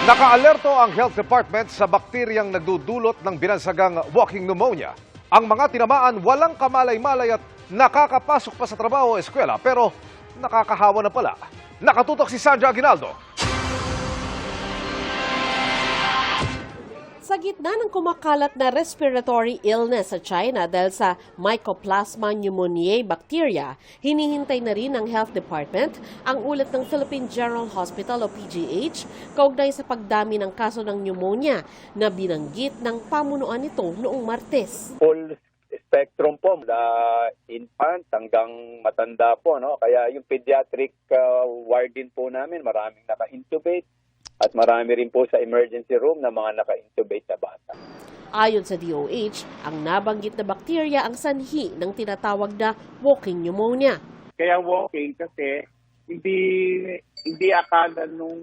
Nakaalerto ang Health Department sa bakteryang nagdudulot ng binansagang walking pneumonia. Ang mga tinamaan walang kamalay-malay at nakakapasok pa sa trabaho o eskwela pero nakakahawa na pala. Nakatutok si Sandra Aguinaldo. Sa gitna ng kumakalat na respiratory illness sa China dahil sa Mycoplasma pneumoniae bacteria, hinihintay na rin ng Health Department ang ulat ng Philippine General Hospital o PGH kaugnay sa pagdami ng kaso ng pneumonia na binanggit ng pamunuan nito noong Martes. Full spectrum po, mula infant hanggang matanda po, no? Kaya yung pediatric ward din po namin, maraming naka-intubate. At marami rin po sa emergency room na mga naka-intubate na bata. Ayon sa DOH, ang nabanggit na bakterya ang sanhi ng tinatawag na walking pneumonia. Kaya walking kasi hindi akala nung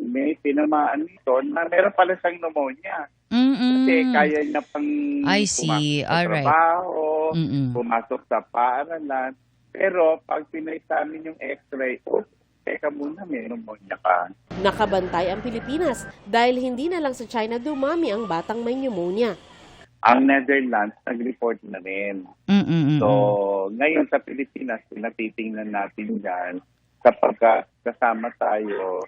may tinamaan nito na meron pala siyang pneumonia. Kasi kaya niya pang pumasok sa trabaho, pumasok sa paaralan. Pero pag pinay-examine yung x-ray, teka muna, may pneumonia ka. Nakabantay ang Pilipinas dahil hindi na lang sa China dumami ang batang may pneumonia. Ang Netherlands, nag-report na rin. So, ngayon sa Pilipinas, pinatitingnan natin yan kapag kasama tayo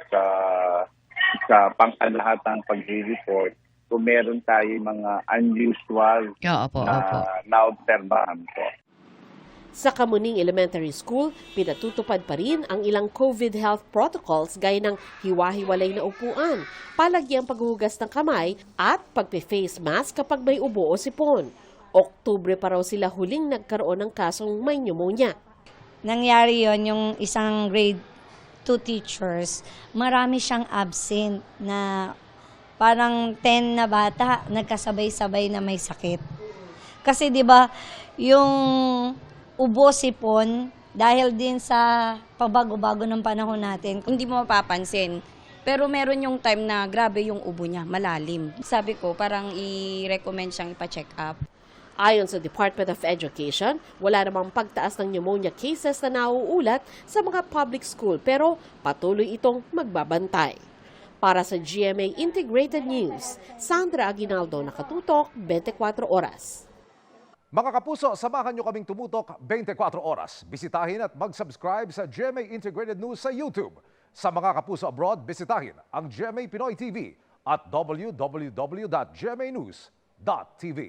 sa pangkalahatang pag-report kung meron tayo mga unusual na obserbahan po. Sa Kamuning Elementary School, pinatutupad pa rin ang ilang COVID health protocols gaya ng hiwa-hiwalay na upuan, palagyang paghuhugas ng kamay at pagpe-face mask kapag may ubo o sipon. Oktubre pa raw sila huling nagkaroon ng kasong may pneumonia. Nangyari yon yung isang grade 2 teachers, marami siyang absent na parang 10 na bata nagkasabay-sabay na may sakit. Kasi 'di ba, yung ubo, sipon, dahil din sa pabago-bago ng panahon natin. Hindi mo mapapansin. Pero meron yung time na grabe yung ubo niya, malalim. Sabi ko, parang i-recommend siyang ipa-check up. Ayon sa Department of Education, wala namang pagtaas ng pneumonia cases na nauulat sa mga public school pero patuloy itong magbabantay. Para sa GMA Integrated News, Sandra Aguinaldo, Nakatutok, 24 Oras. Mga kapuso, samahan nyo kaming tumutok 24 oras. Bisitahin at mag-subscribe sa GMA Integrated News sa YouTube. Sa mga kapuso abroad, bisitahin ang GMA Pinoy TV at www.gmanews.tv.